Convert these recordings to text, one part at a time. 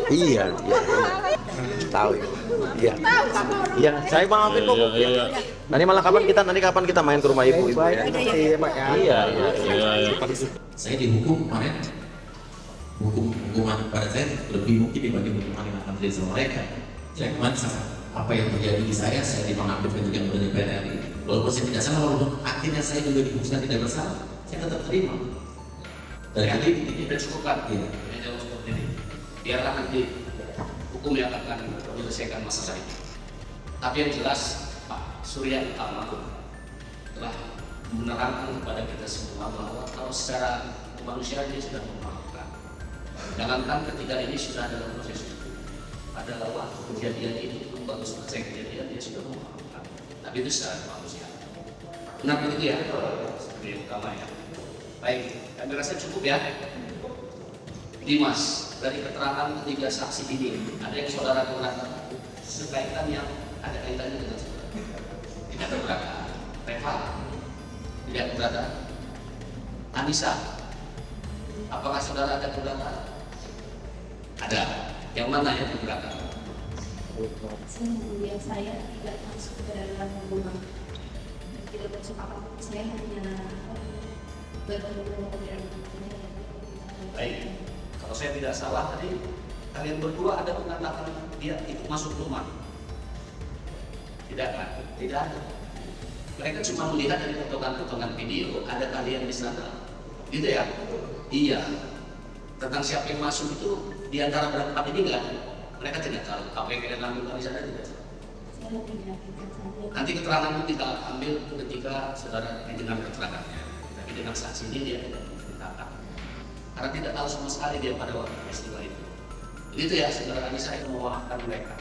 Iya, iya. Tahu ya. Iya. Iya, saya maafin kok. Iya. Nanti kapan kita main ke rumah ibu ya. Iya, Pak ya. Iya, iya. Saya dihukum kemarin, hukuman pada saya lebih mungkin dibanding hukuman yang akan terjadi sama mereka. Saya kemarin apa yang terjadi di saya dimengambil penyidik yang DPR RI. Walaupun saya tidak salah, walaupun akhirnya saya juga diputuskan tidak bersalah, saya tetap terima. Dari hati ini kita cukupkan, ya. Jauh seperti ini. Biarlah nanti hukum yang akan menyelesaikan masalah ini. Tapi yang jelas, Pak Surya almarhum telah menerangkan kepada kita semua bahwa kalau secara kemanusiaan dia sudah memaafkan. Jangankan ketika ini sudah dalam proses hukum, pada waktu kejadian ini baru selesai kejadian dia sudah memaafkan. Tapi itu secara kemanusiaan. Benar begitu ya? Seperti yang utama ya. Baik, kami rasa cukup ya. Dimas, dari keterangan ketiga saksi ini, ada yang saudara keberatan sekaitan yang ada kaitannya dengan saudara? Tidak keberatan. Reva, tidak keberatan. Anissa, apakah saudara ada keberatan? Ada. Yang mana yang keberatan? Saya tidak masuk ke dalam rumah. Tidak bersepakat. Saya hanya Baik, kalau saya tidak salah tadi kalian berdua ada mengatakan dia ikut masuk rumah. Tidak kan? Tidak ada. Mereka cuma melihat dari potongan-potongan video ada kalian di sana. Gitu ya? Iya. Tentang siapa yang masuk itu di antara berempat ini enggak? Mereka tidak tahu. Apa yang kalian lakukan di sana tidak? Nanti keterangan itu kita ambil ketika saudara mendengar keterangannya. Tapi dengan saksi ini dia tidak menceritakan. Karena tidak tahu sama sekali dia pada waktu peristiwa itu. Begitu ya, saudara Anissa itu memaafkan mereka.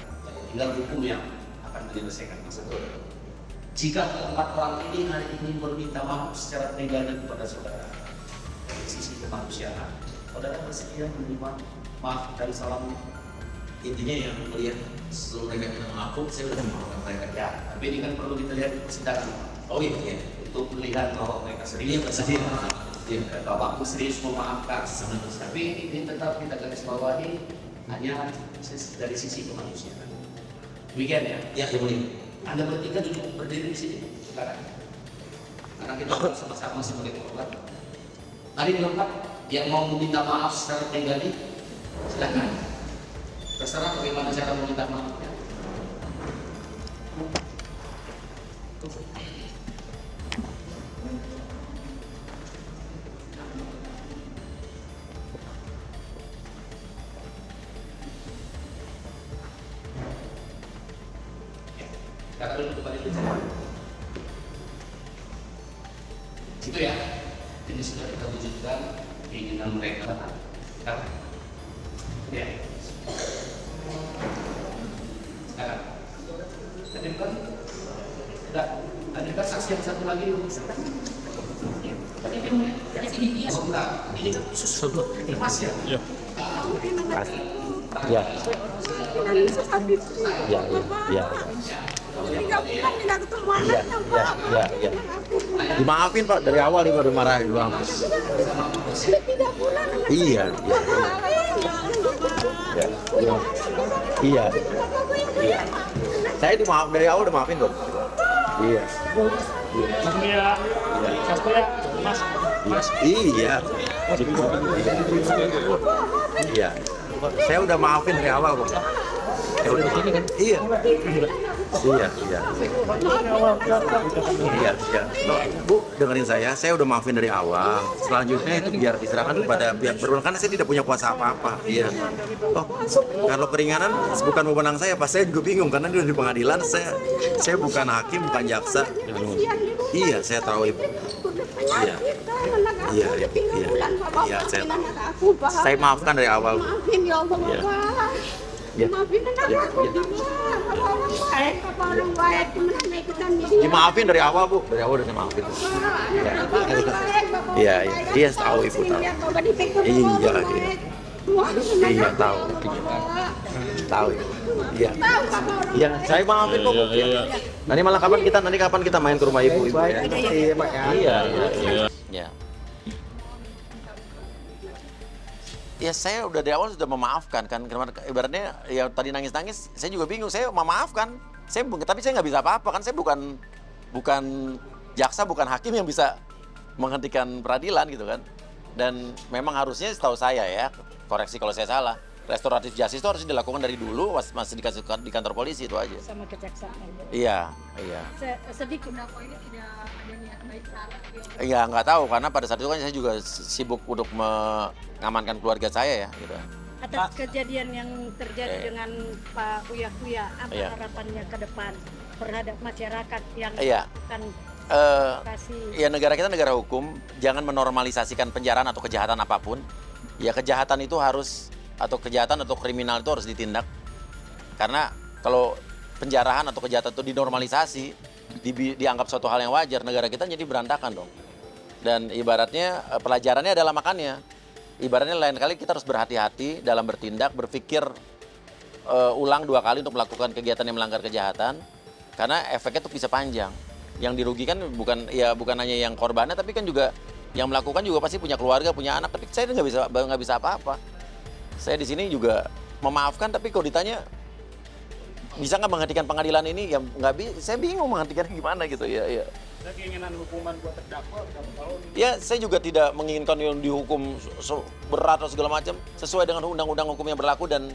Tinggal hukum yang akan menyelesaikan masalah. Jika keempat orang ini hari ini meminta maaf secara pribadi kepada saudara dari sisi kemanusiaan, saudara bersedia menerima maaf dan salam. Intinya yang melihat seluruh mereka minta maaf, saya sudah memaafkan mereka. Ya, tapi ini kan perlu kita lihat di persidangan. Oh iya, iya. Untuk melihat bahwa mereka serius bersedia. Ya, Bapak serius memaafkan. Tapi ini tetap kita garis bawahi hanya dari sisi kemanusiaan. Demikian ya? Ya, ya boleh. Anda bertiga duduk berdiri di sini sekarang. Karena kita sama-sama sebagai korban. Tadi keempat yang mau meminta maaf secara pribadi, silakan. Terserah bagaimana cara meminta maafnya. Kata dulu kembali ke sana. Itu ya. Ini sudah kita wujudkan keinginan mereka. Ya. Sekarang. Tadi kan? Tidak. Tadi kan saksi yang satu lagi. Sebentar. Ini kan khusus lepas ya? Ya. Ya. Ya, ya, ya. Ya. Dimaafin Pak, dari awal nih baru marah Bang. Iya, iya. Iya. Iya. Saya dimaaf dari awal udah maafin kok. Iya. Iya. Mas. Iya. Iya. Saya udah maafin dari awal kok. Iya. Iya. Iya. Bu, dengerin saya udah maafin dari awal. Selanjutnya itu biar diserahkan kepada pihak berwenang karena saya tidak punya kuasa apa-apa. Iya. Oh, kalau keringanan bukan wewenang saya, Pak. Saya juga bingung karena di pengadilan saya bukan hakim, bukan jaksa. Iya, saya tahu Ibu. Iya. Iya, saya maafkan dari awal. Maafin ya Allah, Bapak. Ya. Maafin anak aku, orang baik, Dimaafin dari awal Bu, dari awal udah saya maafin. Iya, dia tahu Ibu tahu. Iya tahu. Tahu ya. Iya. Iya, saya maafin kok. Nanti kapan kita main ke rumah Ibu ya. Iya, Pak ya. Iya. Iya. Ya saya udah dari awal sudah memaafkan kan. Ibaratnya ya tadi nangis-nangis, saya juga bingung. Saya memaafkan. Tapi saya nggak bisa apa-apa kan. Saya bukan jaksa, bukan hakim yang bisa menghentikan peradilan gitu kan. Dan memang harusnya setahu saya ya, koreksi kalau saya salah, restoratif justice itu harus dilakukan dari dulu masih di kantor polisi itu aja. Sama kejaksaan. Iya. Sedikit dakwah ini tidak ada niat baik salah. Iya nggak tahu karena pada saat itu kan saya juga sibuk untuk mengamankan keluarga saya ya gitu. Atas kejadian yang terjadi dengan Pak Uya, apa Iya. harapannya ke depan terhadap masyarakat yang Iya. melakukan Ya negara kita negara hukum, jangan menormalisasikan penjaraan atau kejahatan apapun. Ya kejahatan itu harus, atau kejahatan atau kriminal itu harus ditindak. Karena kalau penjarahan atau kejahatan itu dinormalisasi, dianggap suatu hal yang wajar, negara kita jadi berantakan dong. Dan ibaratnya pelajarannya adalah makannya. Ibaratnya lain kali kita harus berhati-hati dalam bertindak, berpikir ulang 2 kali untuk melakukan kegiatan yang melanggar kejahatan. Karena efeknya itu bisa panjang. Yang dirugikan bukan hanya yang korbannya, tapi kan juga yang melakukan juga pasti punya keluarga, punya anak. Tapi saya nggak bisa apa-apa. Saya di sini juga memaafkan, tapi kalau ditanya bisa nggak menghentikan pengadilan ini, ya nggak bisa. Saya bingung menghentikannya gimana gitu ya. Ada keinginan hukuman buat terdakwa berapa tahun? Ya saya juga tidak menginginkan yang dihukum berat atau segala macam, sesuai dengan undang-undang hukum yang berlaku dan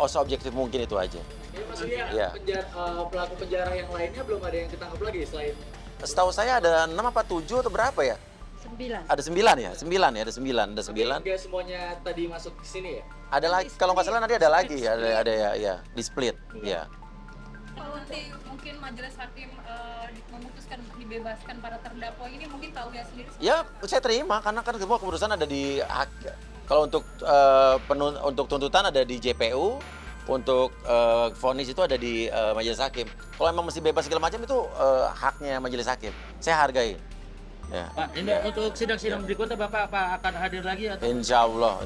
seobjektif mungkin itu aja. Ini maksudnya Iya. pelaku penjara yang lainnya belum ada yang ketangkap lagi selain Setahu saya ada 6 apa 7 atau berapa ya? 9. Ada 9 ya? 9 ya, ada 9. Dia semuanya tadi masuk ke sini ya? Ada lagi, kalau nggak salah nanti ada lagi, ada ya, di split, ya. Kalau nanti mungkin majelis hakim memutuskan untuk dibebaskan para terdakwa ini, mungkin Pak Uya sendiri. Ya, saya terima karena kan semua keputusan ada di kalau untuk tuntutan ada di JPU, untuk vonis itu ada di majelis hakim. Kalau emang mesti bebas segala macam itu haknya majelis hakim. Saya hargai. Ya. Pak, ini untuk sidang-sidang berikutnya Bapak akan hadir lagi atau? Insya Allah.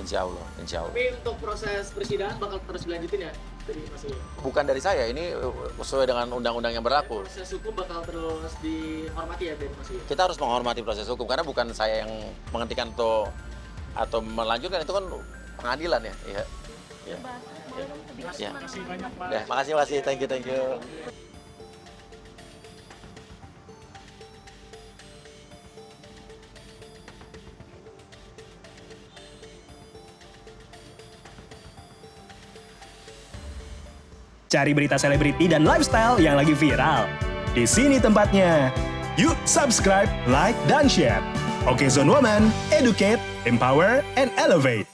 Tapi untuk proses persidangan bakal terus dilanjutin ya? Tadi Mas Uya? Bukan dari saya, ini sesuai dengan undang-undang yang berlaku. Proses hukum bakal terus dihormati ya dari Mas Uya? Kita harus menghormati proses hukum karena bukan saya yang menghentikan atau melanjutkan, itu kan pengadilan ya. Iya. Ya. Ya. Makasih banyak Pak. Ya, makasih. Thank you. Cari berita selebriti dan lifestyle yang lagi viral. Di sini tempatnya. Yuk subscribe, like, dan share. Oke Zone Woman, educate, empower, and elevate.